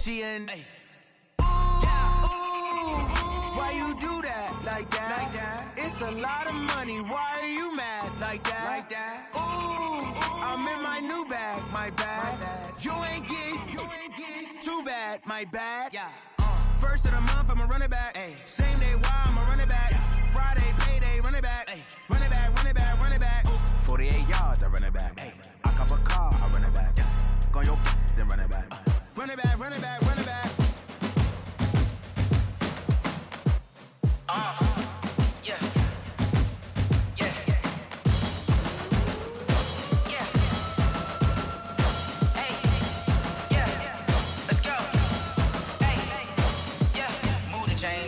She in. Why you do that like that? It's a lot of money. Why are you mad like that? Ooh, I'm in my new bag, my bad. You ain't getting too bad, my bad. First of the month, I'ma run it back. Same day, why I'ma run it back. Friday, payday, run it back. Run it back, run it back, run it back. 48 yards, I run it back. I cop a car, I run it back. Go on your then run it back. Run it back, run it back, run it back.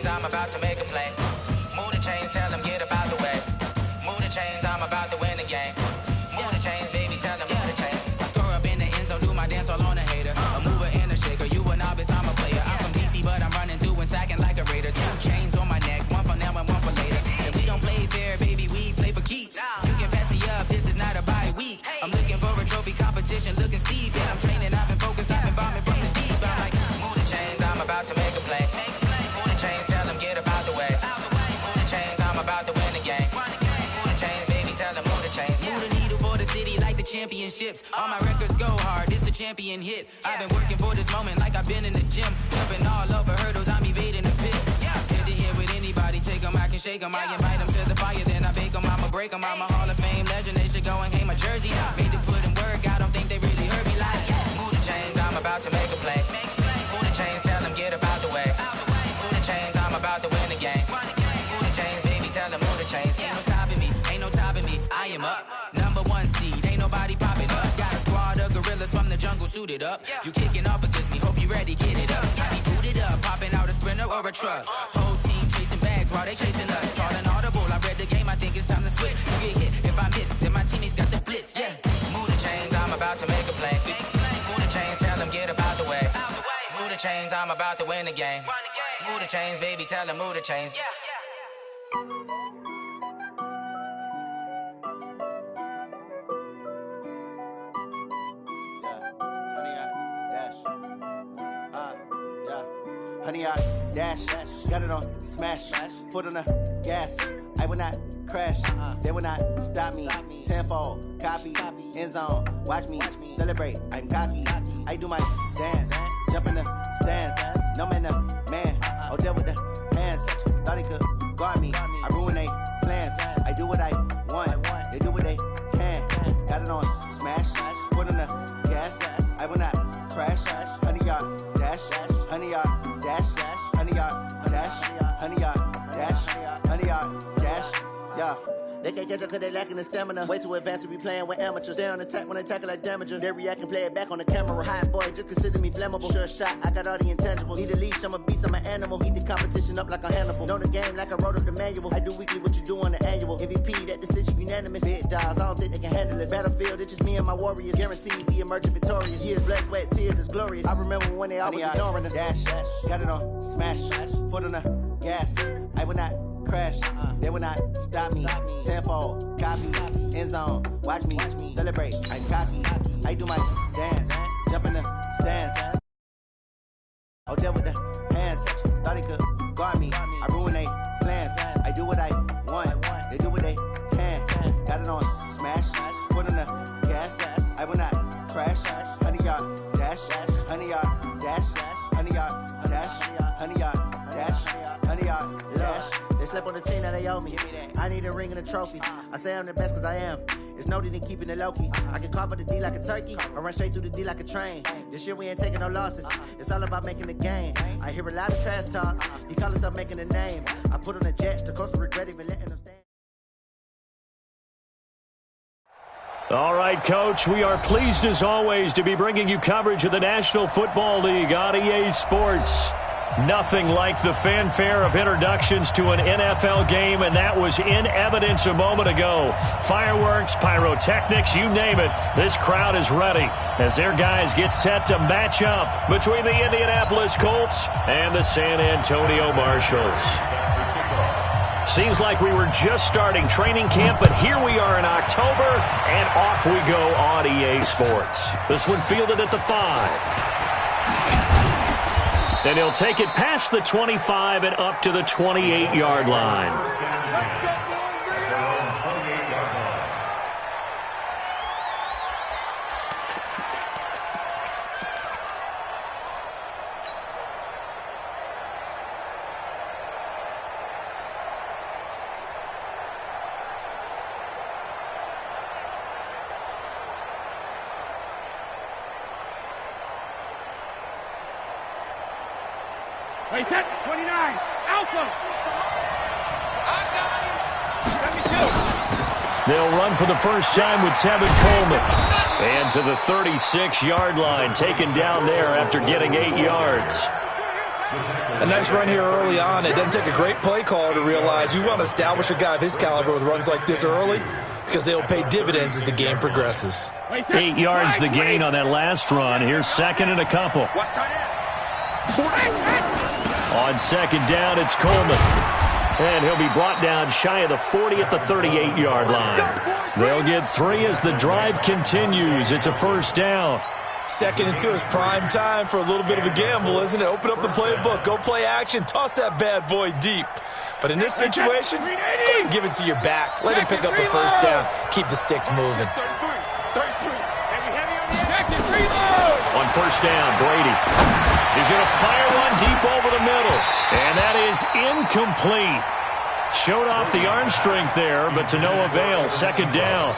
I'm about to make a play. Move the chains, tell them get up out the way. Move the chains, I'm about to win the game. Move the chains, baby, tell them move the chains. I score up in the end zone, do my dance all on a hater. A mover and a shaker, you a novice, I'm a player. I'm from DC, but I'm running through and sacking like a raider. 2 chains on my neck, one for now and one for later. And we don't play fair, baby, we play for keeps. You can pass me up, this is not a bye week. I'm looking for a trophy competition, looking steep. And I'm training, I've been focused, I've been bombing from the deep. I'm like, move the chains, I'm about to make a play. Move the chains, tell them get up out the way. Move the chains, I'm about to win the game. Move the chains, baby, tell them move the chains. Move the needle for the city like the championships. All my records go hard, this a champion hit. I've been working for this moment like I've been in the gym. Jumping all over hurdles, I'm evading the pit. Hit to hit with anybody, take them, I can shake them. I invite them to the fire, then I bake them, I'ma break them. I'm a Hall of Fame legend, they should go and hang my jersey. Made to put in work, I don't think they really heard me like. Move the chains, I'm about to make a play. Move the chains, tell them get up out the way. Move the chains, I'm about to win the game. Move the chains, baby, tell them move the chains. Ain't no stopping me, ain't no topping me. I am up, #1 seed, ain't nobody popping up. Got a squad of gorillas from the jungle suited up. You kicking off against me, hope you ready, get it up. I be booted up, popping out a sprinter or a truck. Whole team chasing bags while they chasing us. Calling audible, I read the game, I think it's time to switch. You get hit, if I miss, then my teammates got the blitz, Move the chains, I'm about to make a play. Move the chains, tell them get up out the way. Move the chains, I'm about to win the game. Move the chains, baby, tell them move the chains. Honey, I dash, got it on smash, foot on the gas. I will not crash, they will not stop me. Tenfold, copy, end zone, watch me celebrate. I'm cocky, I do my dance, jump in the stands. No man, man, oh there with the hands. Thought he could guard me, I ruin they plans. I do what I want, they do what they can. Got it on smash, foot on the gas. I will not crash, honey, y'all dash, honey, y'all dash, honey, y'all dash, honey, y'all dash, honey, y'all dash, yeah. They can't catch up cause they lacking the stamina. Way too advanced to be playing with amateurs. Stay on attack when they tackle like damager. They react and play it back on the camera. Hot boy, just consider me flammable. Sure shot, I got all the intangibles. Need a leash, I'm a beast, I'm an animal. Eat the competition up like a Hannibal. Know the game like I wrote up the manual. I do weekly what you do on the annual. MVP, that decision unanimous. Big dogs, I don't think they can handle it. Battlefield, it's just me and my warriors. Guaranteed be emerging victorious. Years, blood, sweat, tears, it's glorious. I remember when they always ignoring us. Dash, got it on smash, foot on the gas. I will not crash, they will not stop me. Tenfold, copy, end zone, watch me celebrate. I'm cocky, I do my dance, jump in the stands. Oh, there with the hands, thought he could guard me. I ruin they plans. I do what I want, they do what they can. Got it on smash, foot on the gas. I will not crash, honey, y'all dash, honey, y'all dash, honey, y'all dash, honey, y'all dash, honey, y'all dash. They slept on the team that they owe me. I need a ring and a trophy. I say I'm the best cause I am. It's no need in keeping it low-key. I can carve up the D like a turkey or run straight through the D like a train. This year we ain't taking no losses. It's all about making the game. I hear a lot of trash talk. He call himself making a name. I put on the Jets. The coach will regret even letting them stand. All right, Coach, we are pleased as always to be bringing you coverage of the National Football League on EA Sports. Nothing like the fanfare of introductions to an NFL game, and that was in evidence a moment ago. Fireworks, pyrotechnics, you name it. This crowd is ready as their guys get set to match up between the Indianapolis Colts and the San Antonio Marshals. Seems like we were just starting training camp, but here we are in October, and off we go on EA Sports. This one fielded at the 5. And he'll take it past the 25 and up to the 28-yard line. Wait, set 29, Alpha. They'll run for the first time with Tevin Coleman. And to the 36-yard line, taken down there after getting 8 yards. A nice run here early on. It doesn't take a great play caller to realize you want to establish a guy of his caliber with runs like this early because they'll pay dividends as the game progresses. 8 yards the gain on that last run. Here's second and a couple. On second down, it's Coleman. And he'll be brought down shy of the 40 at the 38-yard line. They'll get 3 as the drive continues. It's a first down. 2nd and 2 is prime time for a little bit of a gamble, isn't it? Open up the playbook, go play action, toss that bad boy deep. But in this situation, go ahead and give it to your back. Let him pick up the first down. Keep the sticks moving. On first down, Brady. He's going to fire one deep over the middle. And that is incomplete. Showed off the arm strength there, but to no avail. Second down.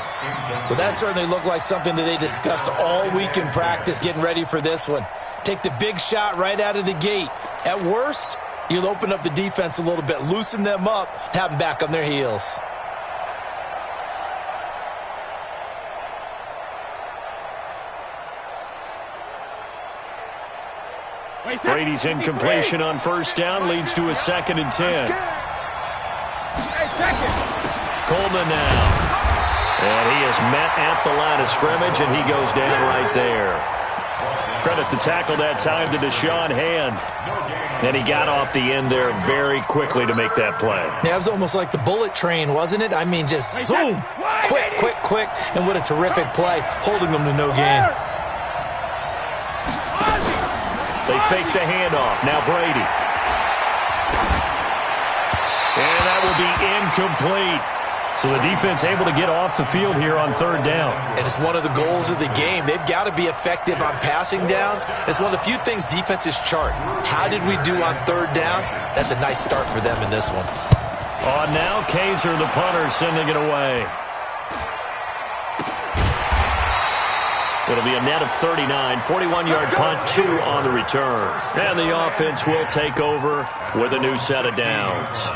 Well, that certainly looked like something that they discussed all week in practice getting ready for this one. Take the big shot right out of the gate. At worst, you'll open up the defense a little bit, loosen them up, have them back on their heels. Brady's incompletion on first down leads to a 2nd and 10. Coleman now. And he is met at the line of scrimmage, and he goes down right there. Credit the tackle that time to Deshaun Hand. And he got off the end there very quickly to make that play. Yeah, it was almost like the bullet train, wasn't it? I mean, just zoom. Quick, quick, quick. And what a terrific play, holding them to no gain. They fake the handoff. Now Brady. And that will be incomplete. So the defense able to get off the field here on third down. And it's one of the goals of the game. They've got to be effective on passing downs. It's one of the few things defenses chart. How did we do on third down? That's a nice start for them in this one. On now, Kaiser, the punter, sending it away. It'll be a net of 39, 41-yard punt, 2 on the return. And the offense will take over with a new set of downs.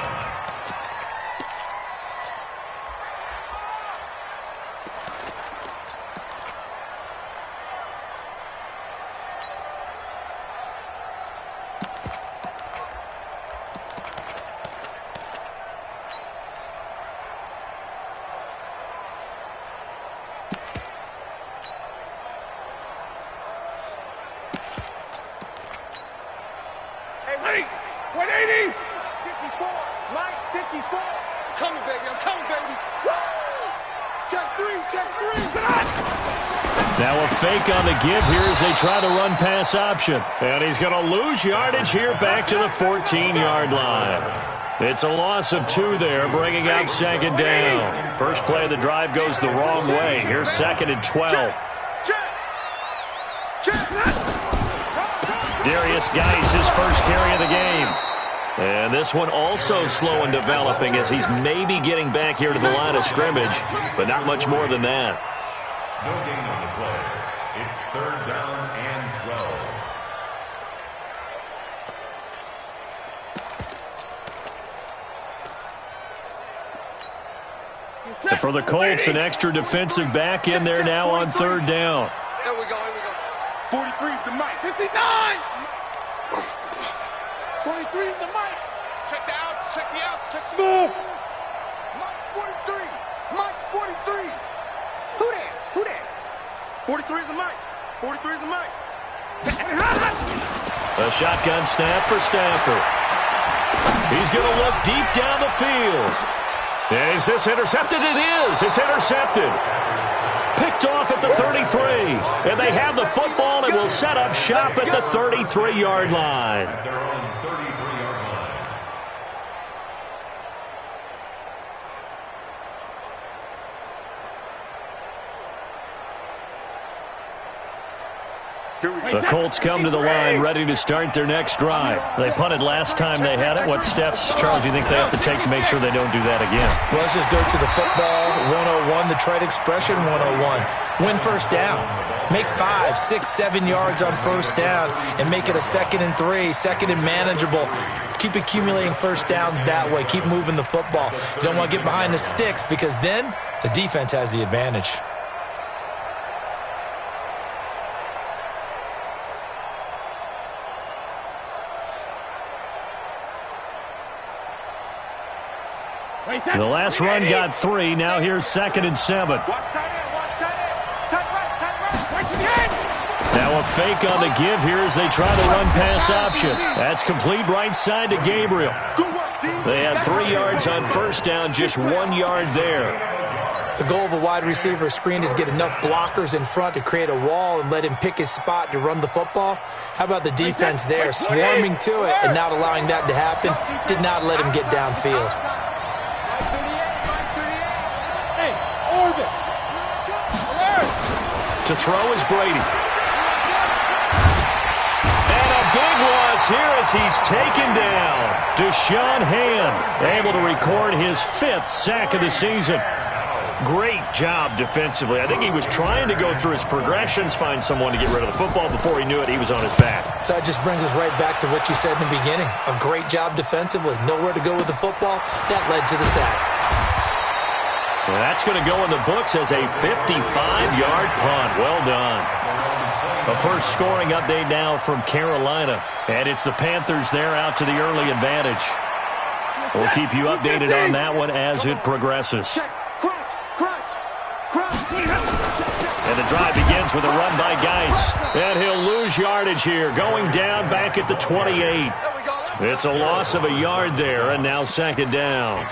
Now a fake on the give here as they try the run-pass option. And he's going to lose yardage here back to the 14-yard line. It's a loss of 2 there, bringing out second down. First play of the drive goes the wrong way. Here's 2nd and 12. Darius Geis, his first carry of the game. And this one also slow in developing as he's maybe getting back here to the line of scrimmage, but not much more than that. No gain on the play. It's third down and 12. And for the Colts, an extra defensive back in there now on third down. Here we go, here we go. 43 is the mic. 59! 43 is the mic. Check the outs, check the outs, check the move. Mike's 43. Mike's 43. Who that? Who that? 43 is the mic. 43 is the mic. A shotgun snap for Stafford. He's going to look deep down the field. Is this intercepted? It is. It's intercepted. Picked off at the 33. And they have the football and will set up shop at the 33-yard line. They're on 33-yard line. The Colts come to the line ready to start their next drive. They punted last time they had it. What steps, Charles, do you think they have to take to make sure they don't do that again? Well, let's just go to the football 101, the trade expression 101. Win first down. Make 5, 6, 7 yards on first down and make it a 2nd and 3, 2nd and manageable. Keep accumulating first downs that way. Keep moving the football. You don't want to get behind the sticks because then the defense has the advantage. The last run got 3. Now here's 2nd and 7. Watch tight end, watch tight end. Tight right to the end. Now a fake on the give here as they try the run pass option. That's complete right side to Gabriel. They had 3 yards on first down, just 1 yard there. The goal of a wide receiver screen is get enough blockers in front to create a wall and let him pick his spot to run the football. How about the defense there, swarming to it and not allowing that to happen? Did not let him get downfield. To throw is Brady. And a big loss here as he's taken down. Deshaun Hand able to record his 5th sack of the season. Great job defensively. I think he was trying to go through his progressions, find someone to get rid of the football. Before he knew it, he was on his back. So that just brings us right back to what you said in the beginning. A great job defensively. Nowhere to go with the football. That led to the sack. Well, that's going to go in the books as a 55-yard punt. Well done. A first scoring update now from Carolina. And it's the Panthers there out to the early advantage. We'll keep you updated on that one as it progresses. And the drive begins with a run by Geis. And he'll lose yardage here. Going down back at the 28. It's a loss of a yard there, and now 2nd down.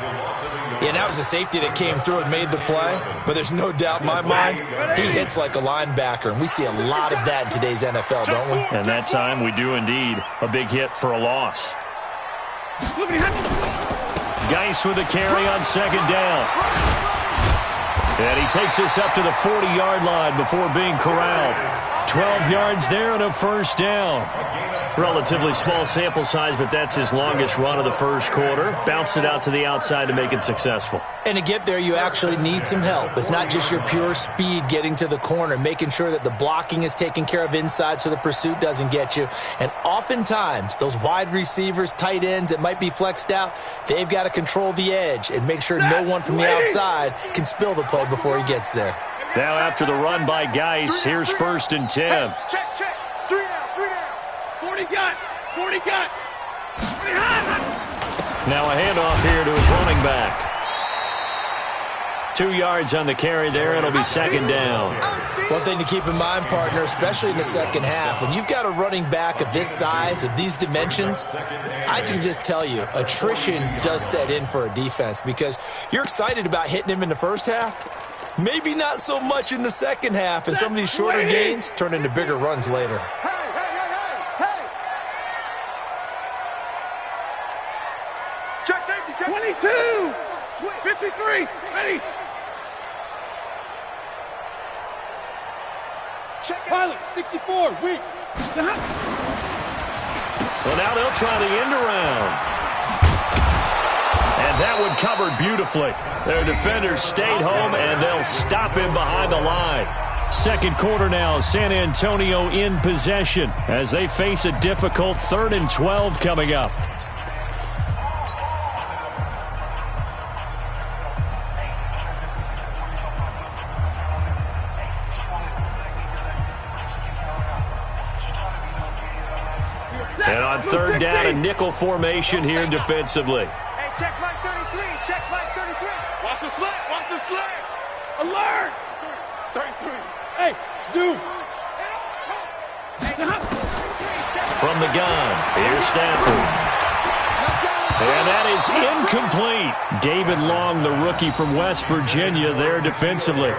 Yeah, that was a safety that came through and made the play. But there's no doubt in my mind, he hits like a linebacker. And we see a lot of that in today's NFL, don't we? And that time we do indeed. A big hit for a loss. Geis with a carry on 2nd down. And he takes us up to the 40-yard line before being corralled. 12 yards there and a first down. Relatively small sample size, but that's his longest run of the first quarter. Bounced it out to the outside to make it successful. And to get there, you actually need some help. It's not just your pure speed getting to the corner, making sure that the blocking is taken care of inside so the pursuit doesn't get you. And oftentimes, those wide receivers, tight ends that might be flexed out, they've got to control the edge and make sure no one from the outside can spill the play before he gets there. Now after the run by Geis, here's 1st and 10. Check. 3 down. 40 got. Now a handoff here to his running back. 2 yards on the carry there. It'll be 2nd down. One thing to keep in mind, partner, especially in the second half, when you've got a running back of this size, of these dimensions, I can just tell you, attrition does set in for a defense because you're excited about hitting him in the first half. Maybe not so much in the second half, and some of these shorter gains turn into bigger runs later. Hey. Check safety, check. 22, 53, ready. Check it. Pilot, 64, weak. Well, now they'll try the end around. And that one covered beautifully. Their defenders stayed home, and they'll stop him behind the line. 2nd quarter now, San Antonio in possession as they face a difficult 3rd and 12 coming up. And on 3rd down, a nickel formation here defensively. Hey, check my 33. Watch the slant. Alert! 33. Hey, zoom. From the gun, here's Stafford. And that is incomplete. David Long, the rookie from West Virginia, there defensively.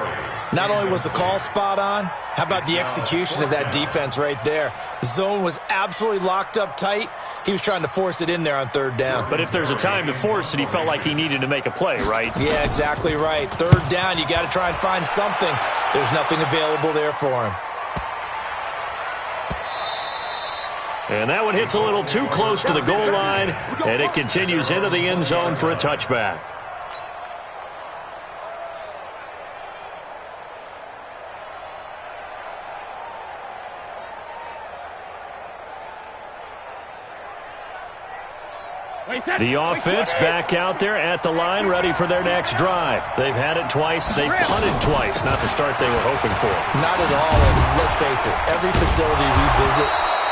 Not only was the call spot on, how about the execution of that defense right there? The zone was absolutely locked up tight. He was trying to force it in there on third down. But if there's a time to force it, he felt like he needed to make a play, right? Yeah, exactly right. Third down, you got to try and find something. There's nothing available there for him. And that one hits a little too close to the goal line, and it continues into the end zone for a touchback. The offense back out there at the line, ready for their next drive. They've had it twice. They've punted twice. Not the start they were hoping for. Not at all. And let's face it, every facility we visit,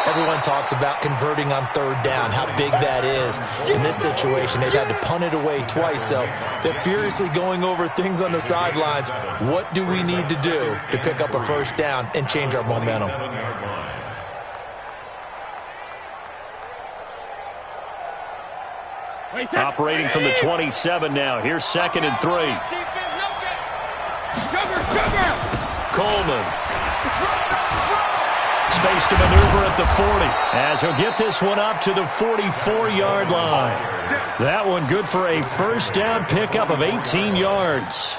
everyone talks about converting on third down, how big that is. In this situation, they've had to punt it away twice, so they're furiously going over things on the sidelines. What do we need to do to pick up a first down and change our momentum? Operating from the 27 now. Here's 2nd and 3. Coleman. Space to maneuver at the 40 as he'll get this one up to the 44-yard line. That one good for a first down pickup of 18 yards.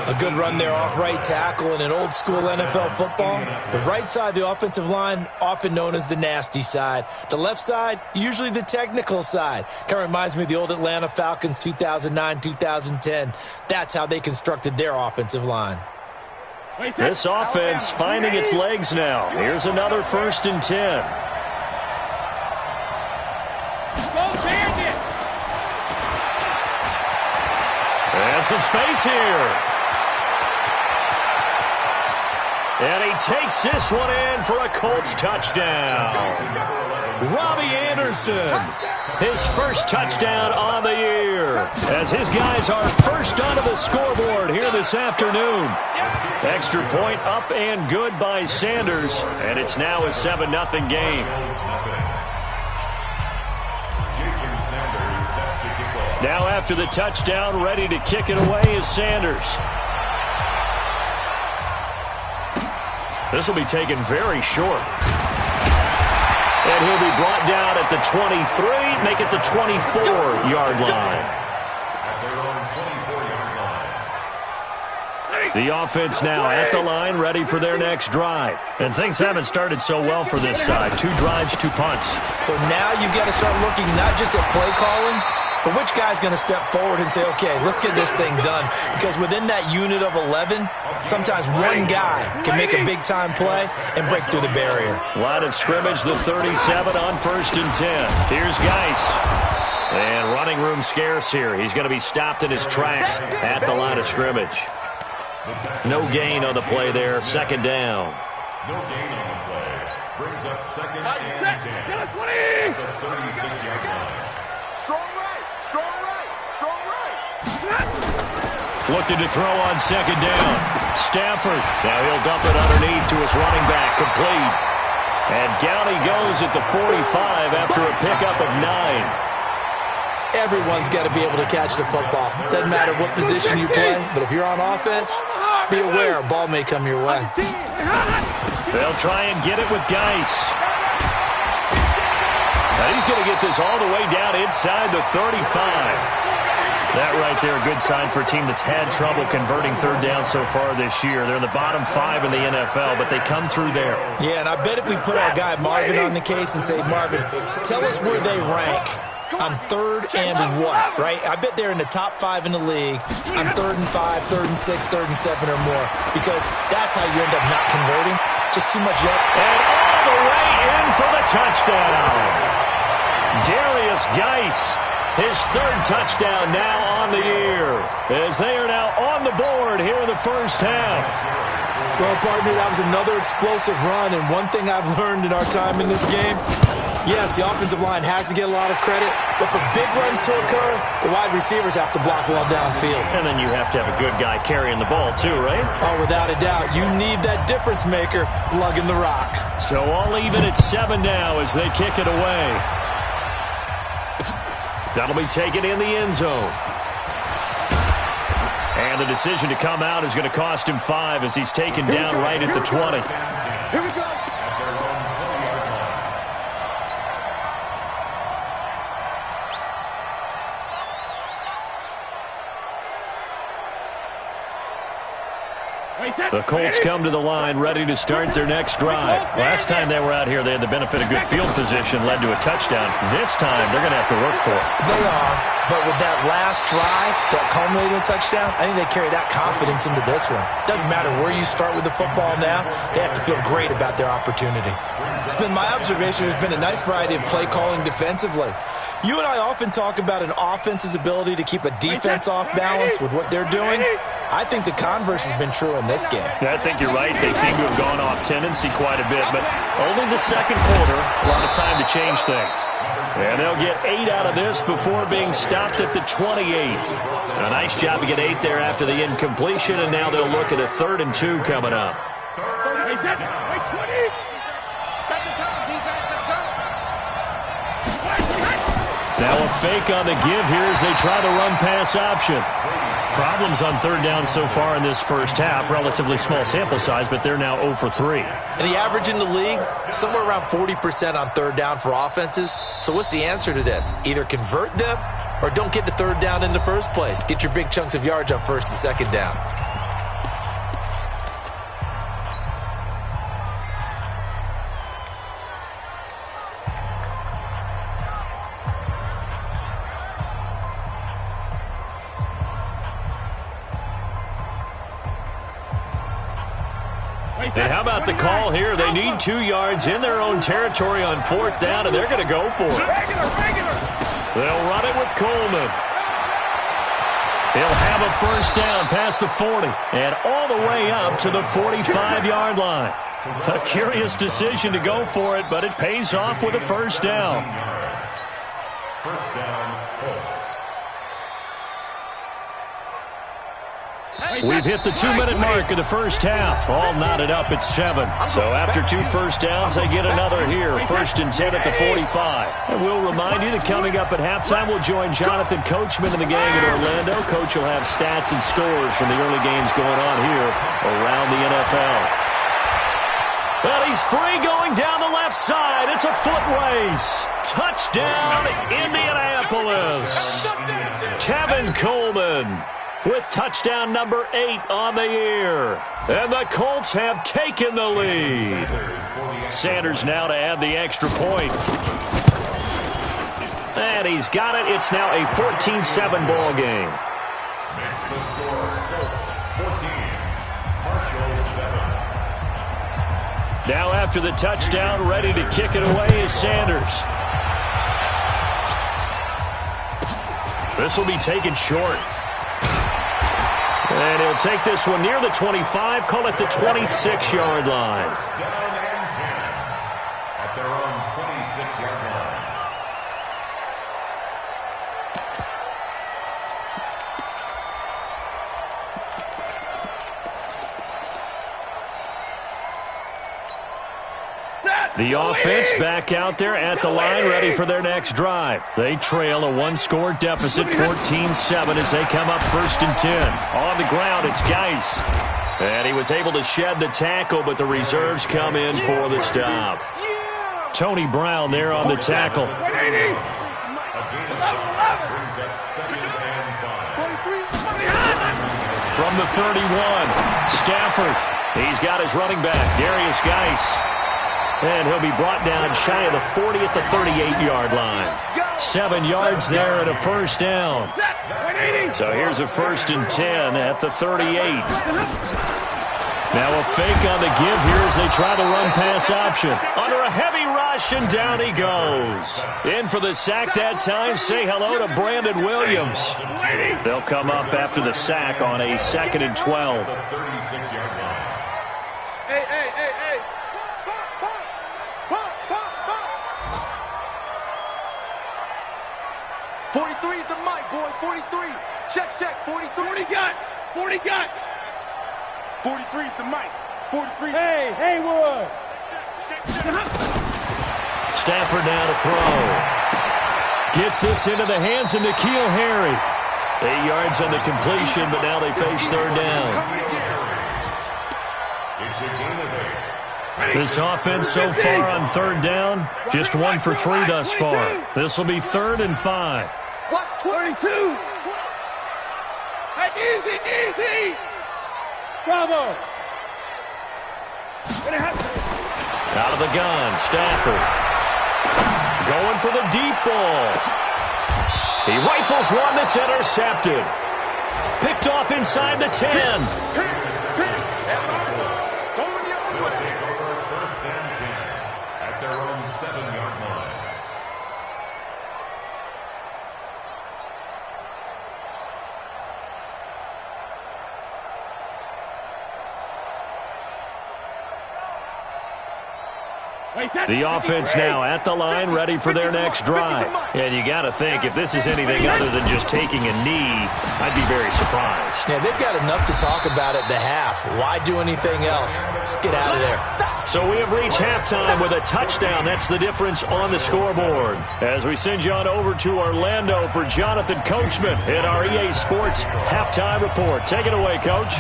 A good run there off right tackle in an old school NFL football. The right side of the offensive line, often known as the nasty side. The left side, usually the technical side. Kind of reminds me of the old Atlanta Falcons 2009-2010. That's how they constructed their offensive line. This offense finding its legs now. Here's another 1st and 10. And some space here. And he takes this one in for a Colts touchdown. Robbie Anderson, his first touchdown on the year, as his guys are first onto the scoreboard here this afternoon. Extra point up and good by Sanders, and it's now a 7-0 game. Now after the touchdown, ready to kick it away is Sanders. This will be taken very short. And he'll be brought down at the 23, make it the 24-yard line. The offense now at the line, ready for their next drive. And things haven't started so well for this side. 2 drives, 2 punts. So now you've got to start looking not just at play calling, but which guy's going to step forward and say, okay, let's get this thing done. Because within that unit of 11, sometimes one guy can make a big-time play and break through the barrier. Line of scrimmage, the 37 on 1st and 10. Here's Geis. And running room scarce here. He's going to be stopped in his tracks at the line of scrimmage. No gain on the play there. 2nd down. No gain on the play. Brings up 2nd and 10. The 36-yard line. Strong right, strong right, strong right. Looking to throw on 2nd down. Stafford. Now he'll dump it underneath to his running back. Complete. And down he goes at the 45 after a pickup of 9. Everyone's got to be able to catch the football. Doesn't matter what position you play, but if you're on offense, be aware a ball may come your way. They'll try and get it with Geis. And he's going to get this all the way down inside the 35. That right there, a good sign for a team that's had trouble converting third down so far this year. They're in the bottom 5 in the NFL, but they come through there. Yeah, and I bet if we put our guy Marvin on the case and say, Marvin, tell us where they rank on 3rd and what, right? I bet they're in the top 5 in the league on 3rd and 5, 3rd and 6, 3rd and 7 or more, because that's how you end up not converting. Just too much yet. And all the way in for the touchdown. Darius Geis, his 3rd touchdown now on the year, as they are now on the board here in the first half. Well, partner, that was another explosive run, and one thing I've learned in our time in this game, yes, the offensive line has to get a lot of credit, but for big runs to occur, the wide receivers have to block well downfield. And then you have to have a good guy carrying the ball too, right? Oh, without a doubt. You need that difference maker lugging the rock. So all even at 7 now as they kick it away. That'll be taken in the end zone. And the decision to come out is going to cost him 5 as he's taken down right at the 20. Here we go. The Colts come to the line ready to start their next drive. Last time they were out here, they had the benefit of good field position, led to a touchdown. This time, they're going to have to work for it. They are, but with that last drive that culminated in a touchdown, I think they carry that confidence into this one. Doesn't matter where you start with the football now, they have to feel great about their opportunity. It's been my observation there's been a nice variety of play calling defensively. You and I often talk about an offense's ability to keep a defense off balance with what they're doing. I think the converse has been true in this game. I think you're right. They seem to have gone off tendency quite a bit, but only the second quarter, a lot of time to change things. And they'll get 8 out of this before being stopped at the 28. A nice job to get 8 there after the incompletion, and now they'll look at a 3rd and 2 coming up. Now a fake on the give here as they try the run-pass option. Problems on 3rd down so far in this first half. Relatively small sample size, but they're now 0 for 3. And the average in the league, somewhere around 40% on 3rd down for offenses. So what's the answer to this? Either convert them or don't get to 3rd down in the first place. Get your big chunks of yards on 1st and 2nd down. And how about the call here? They need 2 yards in their own territory on 4th down, and they're going to go for it. They'll run it with Coleman. He'll have a 1st down past the 40 and all the way up to the 45-yard line. A curious decision to go for it, but it pays off with a 1st down. 1st down, Colts. We've hit the 2-minute mark of the first half. All knotted up at 7. So after 2 first downs, they get another here. 1st and 10 at the 45. And we'll remind you that coming up at halftime, we'll join Jonathan Coachman and the gang in Orlando. Coach will have stats and scores from the early games going on here around the NFL. But he's free going down the left side. It's a foot race. Touchdown, Indianapolis. Tevin Coleman with touchdown number 8 on the year. And the Colts have taken the lead. Sanders now to add the extra point. And he's got it. It's now a 14-7 ball game. Next to score, Colts 14, Marshall 7. Now after the touchdown, ready to kick it away is Sanders. This will be taken short. And he'll take this one near the 25, call it the 26-yard line. Down and 10 at their own 26-yard line. The offense back out there at the line, ready for their next drive. They trail a 1-score deficit, 14-7, as they come up 1st and 10. On the ground, it's Geis. And he was able to shed the tackle, but the reserves come in for the stop. Tony Brown there on the tackle. A gain of 5 brings up 2nd and 5. From the 31, Stafford. He's got his running back, Darius Geis. And he'll be brought down shy of the 40 at the 38-yard line. 7 yards there and a 1st down. So here's a 1st and 10 at the 38. Now a fake on the give here as they try the run-pass option. Under a heavy rush, and down he goes. In for the sack that time. Say hello to Brandon Williams. They'll come up after the sack on a 2nd and 12. The 36-yard line. Hey. 43 is the mic, boy. 43. Check. 43. 40 got. 43 is the mic. 43. Hey, Haywood. Stafford now to throw. Gets this into the hands of N'Keal Harry. 8 yards on the completion, but now they face third down. This offense so far on third down, just 1 for 3 thus far. This will be 3rd and 5. Watch 22. Hey, easy. Bravo. Out of the gun, Stafford. Going for the deep ball. He rifles one that's intercepted. Picked off inside the 10. At their own 7-yard line. The offense now at the line, ready for their next drive. And you got to think, if this is anything other than just taking a knee, I'd be very surprised. Yeah, they've got enough to talk about at the half. Why do anything else? Just get out of there. So we have reached halftime with a touchdown. That's the difference on the scoreboard. As we send you on over to Orlando for Jonathan Coachman in our EA Sports Halftime Report. Take it away, Coach.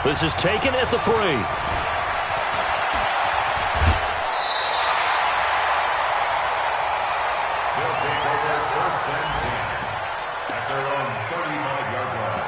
This is taken at the 3. They'll take over 1st and 10 at their own 35-yard line.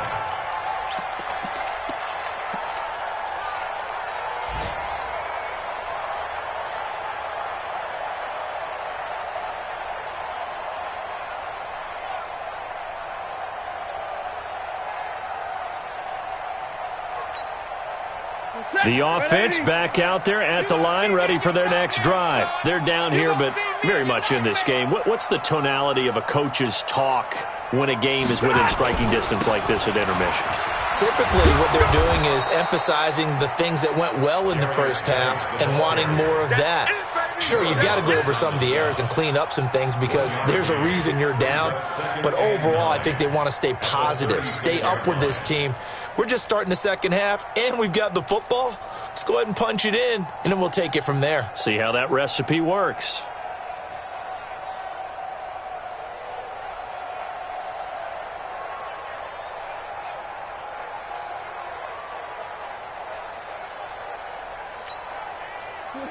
The offense back out there at the line, ready for their next drive. They're down here, but very much in this game. What's the tonality of a coach's talk when a game is within striking distance like this at intermission? Typically, what they're doing is emphasizing the things that went well in the first half and wanting more of that. Sure, you've got to go over some of the errors and clean up some things because there's a reason you're down. But overall, I think they want to stay positive, stay up with this team. We're just starting the second half, and we've got the football. Let's go ahead and punch it in, and then we'll take it from there. See how that recipe works.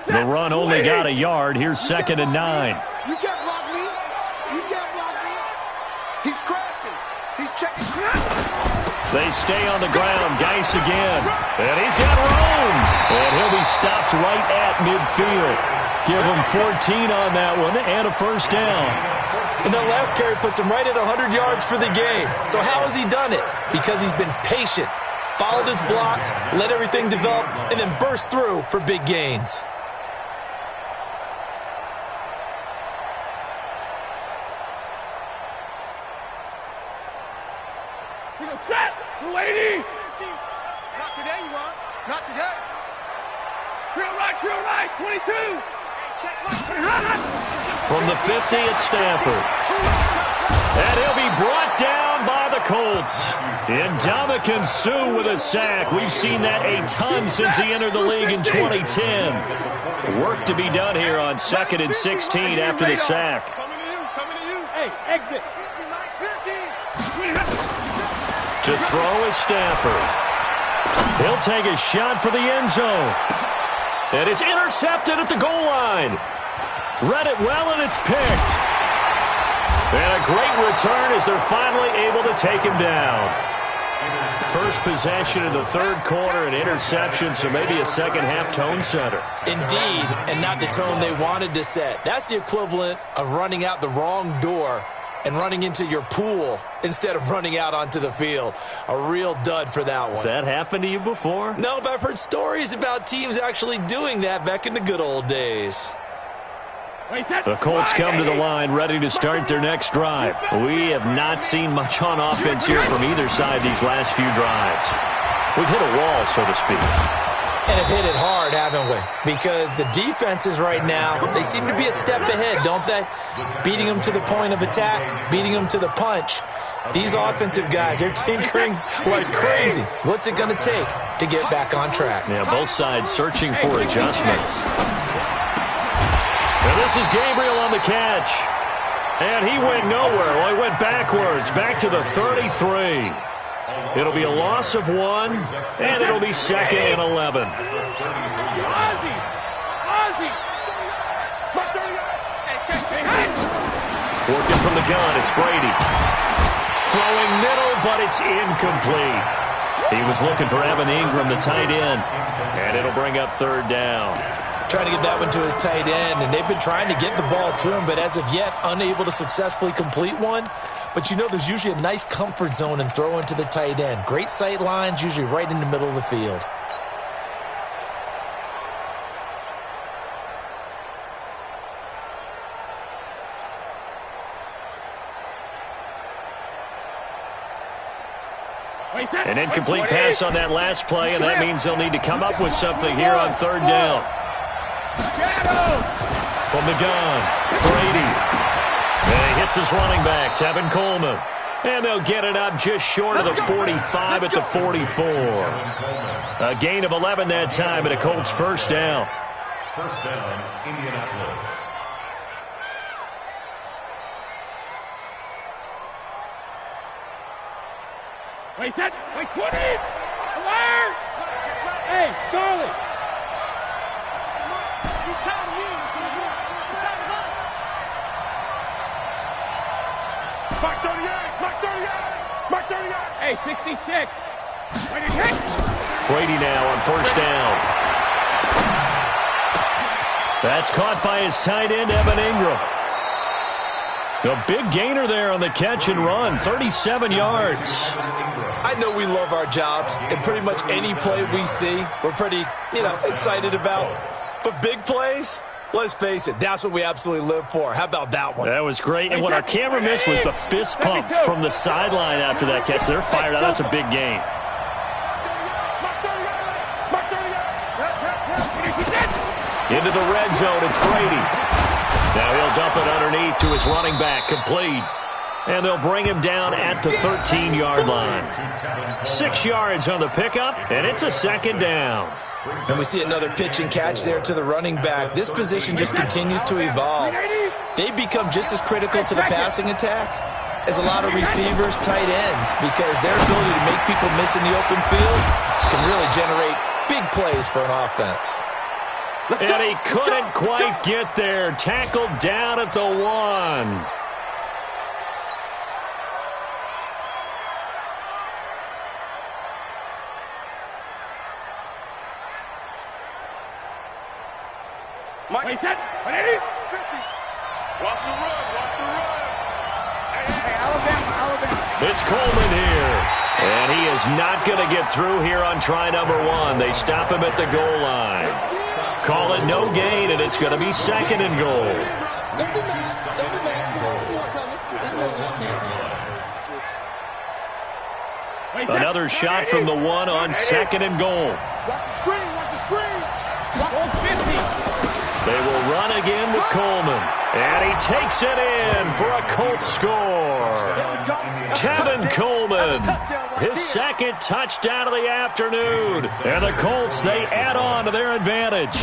The run only got a yard. Here's 2nd and 9. You can't block me. You can't block me. He's crashing. He's checking. They stay on the ground. Geis again. And he's got room. And he'll be stopped right at midfield. Give him 14 on that one and a first down. And that last carry puts him right at 100 yards for the game. So how has he done it? Because he's been patient, followed his blocks, let everything develop, and then burst through for big gains. Not today, you want? Not today. Drill right, 22. From the 50 at Stanford. And he'll be brought down by the Colts. Ndamukong Suh with a sack. We've seen that a ton since he entered the league in 2010. Work to be done here on 2nd and 16 after the sack. Coming to you. Hey, exit. 50. To throw is Stafford. He'll take a shot for the end zone. And it's intercepted at the goal line. Read it well, and it's picked. And a great return as they're finally able to take him down. First possession in the 3rd quarter, an interception, so maybe a second-half tone setter. Indeed, and not the tone they wanted to set. That's the equivalent of running out the wrong door and running into your pool instead of running out onto the field. A real dud for that one. Has that happened to you before? No, but I've heard stories about teams actually doing that back in the good old days. The Colts come to the line ready to start their next drive. We have not seen much on offense here from either side these last few drives. We've hit a wall, so to speak. And have hit it hard, haven't we? Because the defenses right now, they seem to be a step ahead, don't they? Beating them to the point of attack, beating them to the punch. These offensive guys, they're tinkering like crazy. What's it going to take to get back on track? Yeah, both sides searching for adjustments. And this is Gabriel on the catch. And he went nowhere. Well, he went backwards, back to the 33. It'll be a loss of 1, and it'll be 2nd and 11. Working from the gun, it's Brady. Throwing middle, but it's incomplete. He was looking for Evan Ingram, the tight end, and it'll bring up 3rd down. Trying to get that one to his tight end, and they've been trying to get the ball to him, but as of yet, unable to successfully complete one. But you know there's usually a nice comfort zone in throwing to the tight end. Great sight lines, usually right in the middle of the field. An incomplete pass on that last play, and that means they'll need to come up with something here on 3rd down. From the gun, Brady. And he hits his running back, Tevin Coleman. And they'll get it up just short of the 45 at the 44. A gain of 11 that time, and a Colts 1st down. 1st down, Indianapolis. Wait, 20! Alert! Hey, Charlie! Mark 38! Mark 38! Mark 38! Hey, 66! Wait, it hit! Brady now on 1st down. That's caught by his tight end, Evan Ingram. A big gainer there on the catch and run, 37 yards. I know we love our jobs, and pretty much any play we see, we're pretty, excited about. But big plays, let's face it, that's what we absolutely live for. How about that one? That was great, and what our camera missed was the fist pump from the sideline after that catch. They're fired out. That's a big gain. Into the red zone, it's Brady. Now he'll dump it underneath to his running back, complete. And they'll bring him down at the 13-yard line. 6 yards on the pickup, and it's a 2nd down. And we see another pitch and catch there to the running back. This position just continues to evolve. They become just as critical to the passing attack as a lot of receivers, tight ends, because their ability to make people miss in the open field can really generate big plays for an offense. And he couldn't quite get there. Tackled down at the 1. Wait, 10! 180! Watch the run! Watch the run! Hey, Alabama! It's Coleman here. And he is not going to get through here on try number 1. They stop him at the goal line. Call it no gain, and it's going to be 2nd and goal. Another shot from the 1 on 2nd and goal. Watch the screen! Watch the screen! Hold 50! They will run again with Coleman. And he takes it in for a Colts score. Tevin Coleman, his 2nd touchdown of the afternoon. And the Colts, they add on to their advantage.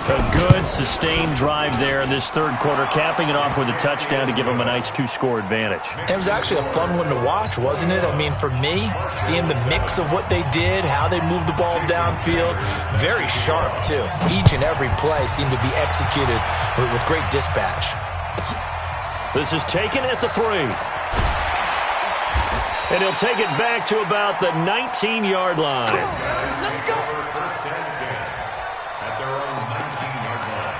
A good, sustained drive there in this 3rd quarter, capping it off with a touchdown to give them a nice 2-score advantage. It was actually a fun one to watch, wasn't it? I mean, for me, seeing the mix of what they did, how they moved the ball downfield, very sharp, too. Each and every play seemed to be executed with great dispatch. This is taken at the 3. And he'll take it back to about the 19-yard line. Let's go! First and 10 at their own 19-yard line.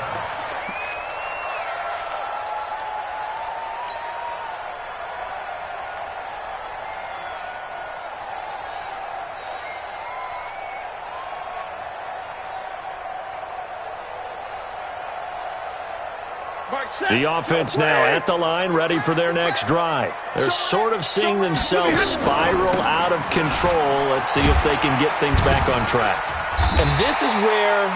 The offense now at the line, ready for their next drive. They're sort of seeing themselves spiral out of control. Let's see if they can get things back on track. And this is where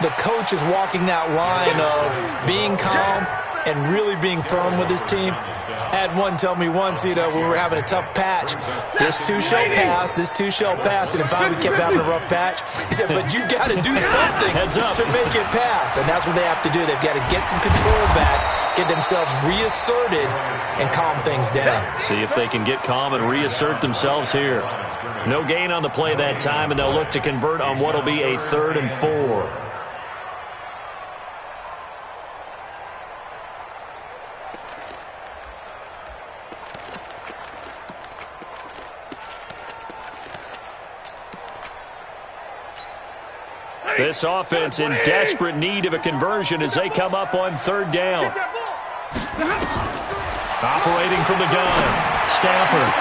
the coach is walking that line of being calm and really being firm with his team. I had one tell me once, when we were having a tough patch, this too shall pass, this too shall pass, and if finally we kept having a rough patch, he said, but you got to do something to make it pass, and that's what they have to do. They've got to get some control back, get themselves reasserted, and calm things down. See if they can get calm and reassert themselves here. No gain on the play that time, and they'll look to convert on what will be a 3rd and 4. This offense in desperate need of a conversion as they come up on 3rd down. Operating from the gun, Stafford.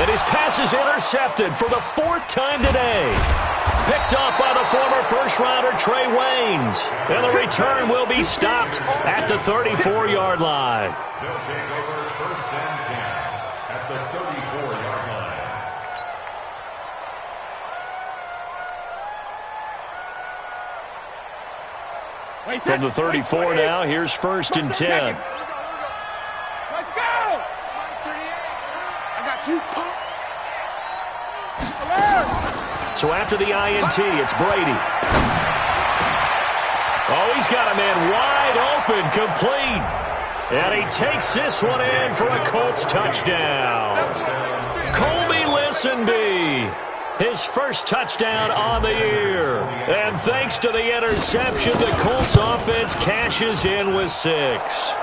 And his pass is intercepted for the 4th time today. Picked off by the former first-rounder Trey Waynes. And the return will be stopped at the 34-yard line. They'll take over 1st and 10 at the 34-yard line. From the 34 now, here's 1st and 10. Let's go! I got you, Pop. So after the INT, it's Brady. Oh, he's got a man wide open, complete. And he takes this one in for a Colts touchdown. Colby Listenby, his first touchdown on the year. And thanks to the interception, the Colts offense cashes in with 6.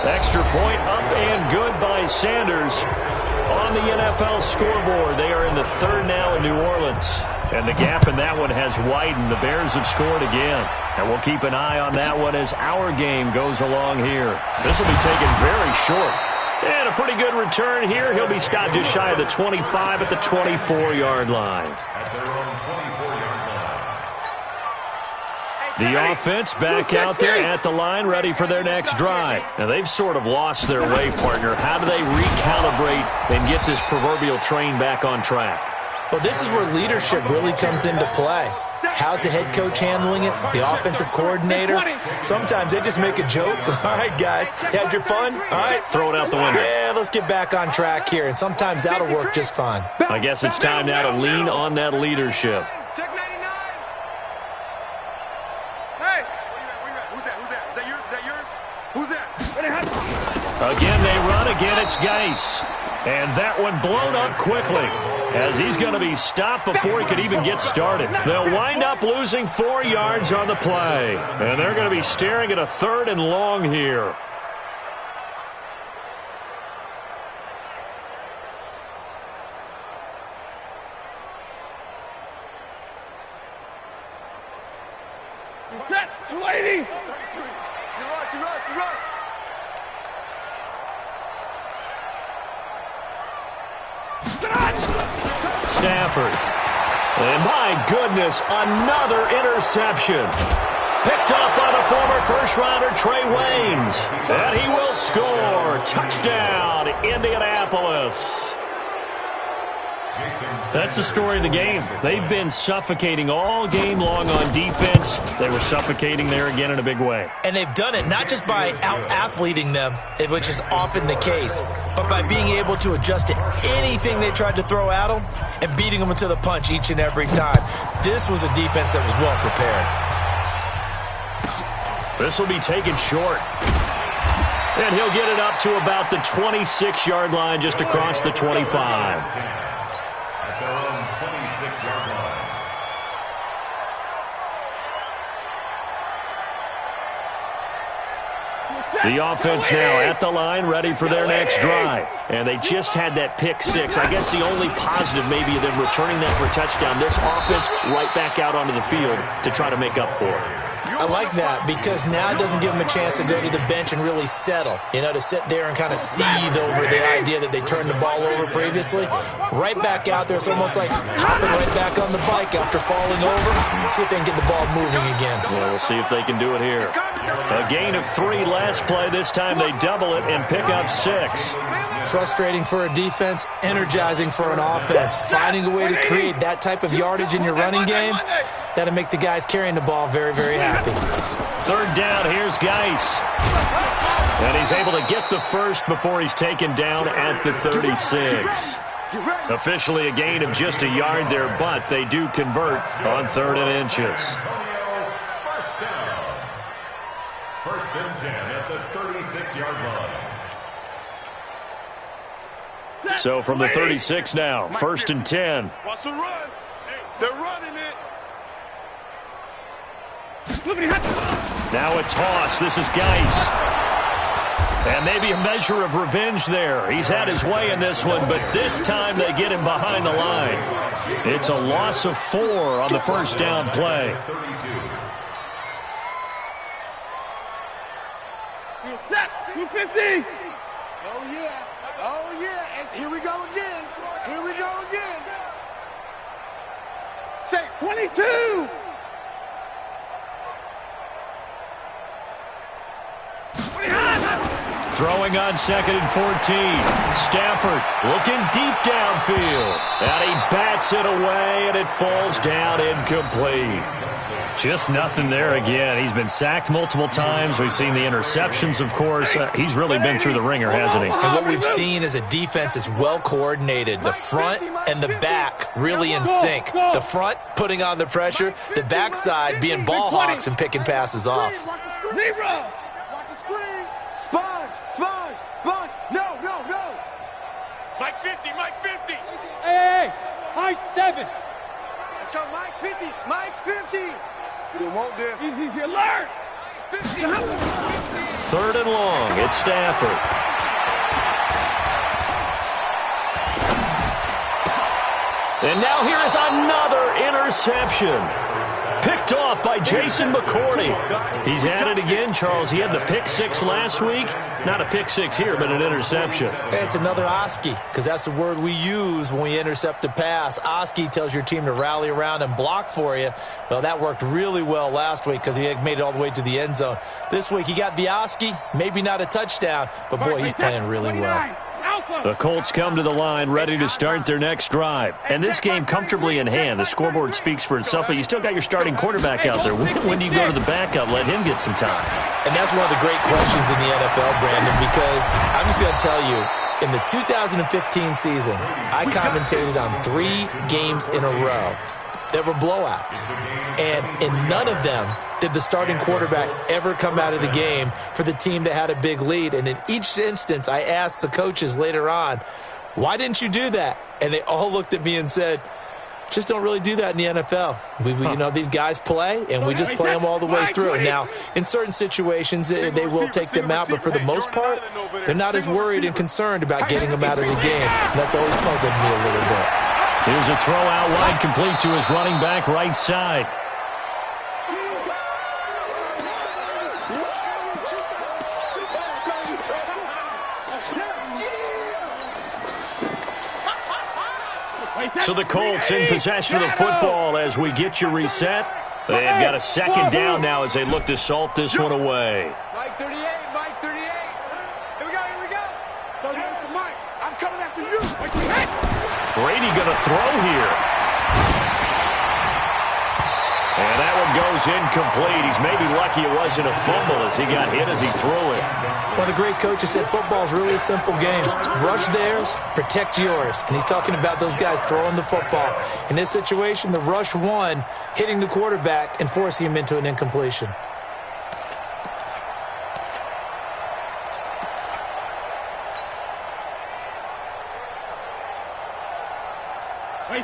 Extra point up and good by Sanders. On the NFL scoreboard, they are in the 3rd now in New Orleans. And the gap in that one has widened. The Bears have scored again. And we'll keep an eye on that one as our game goes along here. This will be taken very short. And a pretty good return here. He'll be stopped just shy of the 25 at the 24-yard line. At their own 24-yard line. The offense back out there at the line, ready for their next drive. Now, they've sort of lost their way, partner. How do they recalibrate and get this proverbial train back on track? Well, this is where leadership really comes into play. How's the head coach handling it? The offensive coordinator? Sometimes they just make a joke. All right, guys, you had your fun? All right. Throw it out the window. Yeah, let's get back on track here. And sometimes that'll work just fine. I guess it's time now to lean on that leadership. Check 99. Hey. Who's that? Is that yours? Who's that? Again, they run. Again, it's Geis. And that one blown up quickly as he's going to be stopped before he could even get started. They'll wind up losing 4 yards on the play. And they're going to be staring at a 3rd and long here. Set, 280. You rush. Stafford. And my goodness, another interception. Picked up by the former first-rounder Trey Waynes. And he will score. Touchdown, Indianapolis. That's the story of the game. They've been suffocating all game long on defense. They were suffocating there again in a big way. And they've done it not just by out-athleting them, which is often the case, but by being able to adjust to anything they tried to throw at them and beating them to the punch each and every time. This was a defense that was well prepared. This will be taken short. And he'll get it up to about the 26-yard line just across the 25. Their own 26-yard line. The offense now at the line, ready for their next drive. And they just had that pick 6. I guess the only positive maybe of them returning that for a touchdown. This offense right back out onto the field to try to make up for it. I like that because now it doesn't give them a chance to go to the bench and really settle. To sit there and kind of seethe over the idea that they turned the ball over previously. Right back out there. It's almost like hopping right back on the bike after falling over. See if they can get the ball moving again. Well, we'll see if they can do it here. A gain of 3 last play. This time they double it and pick up 6. Frustrating for a defense, energizing for an offense. Finding a way to create that type of yardage in your running game, that'll make the guys carrying the ball very, very happy. third down, here's Geis. And he's able to get the first before he's taken down at the 36. Officially a gain of just a yard there, but they do convert on 3rd and inches. First down. 1st and 10 at the 36-yard line. So from the 36 now, 1st and 10. Watch the run. They're running it. Now a toss. This is Geis. And maybe a measure of revenge there. He's had his way in this one, but this time they get him behind the line. It's a loss of 4 on the first down play. Set, 250. Oh, yeah. Oh, yeah. And here we go again. Here we go again. Say 22. Throwing on 2nd and 14. Stafford looking deep downfield. And he bats it away, and it falls down incomplete. Just nothing there again. He's been sacked multiple times. We've seen the interceptions, of course. He's really been through the ringer, hasn't he? And what we've seen is a defense that's well coordinated. The front and the back really in sync. The front putting on the pressure. The backside being ball hawks and picking passes off. Zero. watch the screen. Sponge. No. Mike 50. Hey, high 7. Let's go, Mike 50. We didn't want this. Easy, alert. 3rd and long. It's Stafford. And now here is another interception. Picked off by Jason McCourty. He's at it again, Charles. He had the pick 6 last week. Not a pick 6 here, but an interception. It's another Oski, because that's the word we use when we intercept a pass. Oski tells your team to rally around and block for you. Well, that worked really well last week because he had made it all the way to the end zone. This week he got the Oski, maybe not a touchdown, but boy, he's playing really well. The Colts come to the line ready to start their next drive. And this game comfortably in hand. The scoreboard speaks for itself, but you still got your starting quarterback out there. When do you go to the backup, let him get some time? And that's one of the great questions in the NFL, Brandon, because I'm just going to tell you, in the 2015 season, I commentated on 3 games in a row that were blowouts. And in none of them did the starting quarterback ever come out of the game for the team that had a big lead. And in each instance, I asked the coaches later on, why didn't you do that? And they all looked at me and said, just don't really do that in the NFL. You know, these guys play, and we just play them all the way through. Now, in certain situations, they will take them out, but for the most part, they're not as worried and concerned about getting them out of the game. And that's always puzzled me a little bit. Here's a throw out wide, complete to his running back right side. So the Colts in possession of the football as we get you reset. They've got a 2nd down now as they look to salt this one away. Mike 38. Here we go. 38 to Mike. I'm coming after you. Brady going to throw here. And that one goes incomplete. He's maybe lucky it wasn't a fumble as he got hit as he threw it. One of the great coaches said football is really a simple game. Rush theirs, protect yours. And he's talking about those guys throwing the football. In this situation, the rush won, hitting the quarterback and forcing him into an incompletion.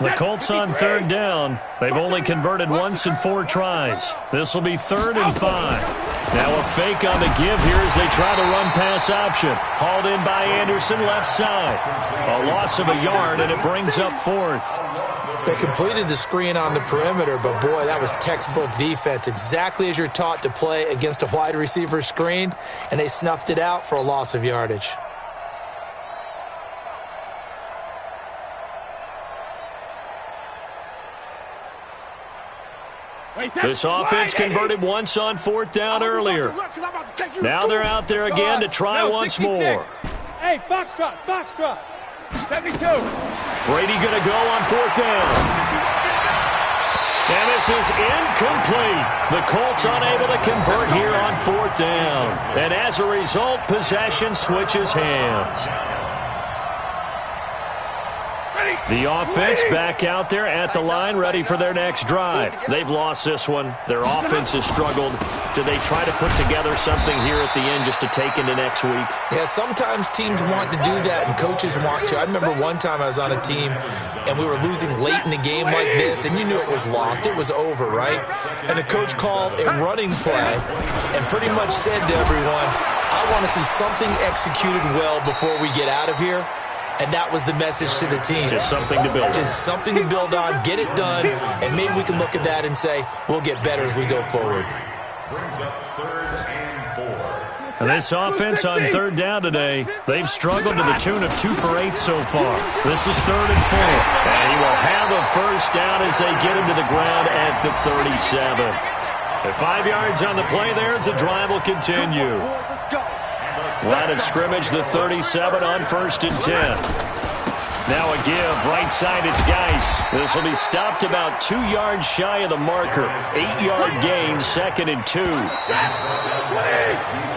The Colts on 3rd down. They've only converted once in 4 tries. This will be 3rd and 5. Now a fake on the give here as they try the run-pass option. Hauled in by Anderson, left side. A loss of a yard, and it brings up 4th. They completed the screen on the perimeter, but boy, that was textbook defense. Exactly as you're taught to play against a wide receiver screen, and they snuffed it out for a loss of yardage. This offense converted once on 4th down earlier. Now they're out there again to try once more. Hey, Foxtrot. 72. Brady going to go on 4th down. And This is incomplete. The Colts unable to convert here on 4th down. And as a result, possession switches hands. The offense back out there at the line, ready for their next drive. They've lost this one. Their offense has struggled. Do they try to put together something here at the end just to take into next week? Yeah, sometimes teams want to do that and coaches want to. I remember one time I was on a team and we were losing late in the game like this, and you knew it was lost. It was over, right? And the coach called a running play and pretty much said to everyone, I want to see something executed well before we get out of here. And that was the message to the team. Just something to build on. Just something to build on, get it done, and maybe we can look at that and say, we'll get better as we go forward. Brings up 3rd and 4. And this offense on 3rd down today, they've struggled to the tune of 2 for 8 so far. This is 3rd and 4. And he will have a first down as they get him to the ground at the 37. At 5 yards on the play there, the drive will continue. Line of scrimmage, the 37 on 1st and 10. Now a give, right side, it's Geis. This will be stopped about 2 yards shy of the marker. 8-yard gain, 2nd and 2.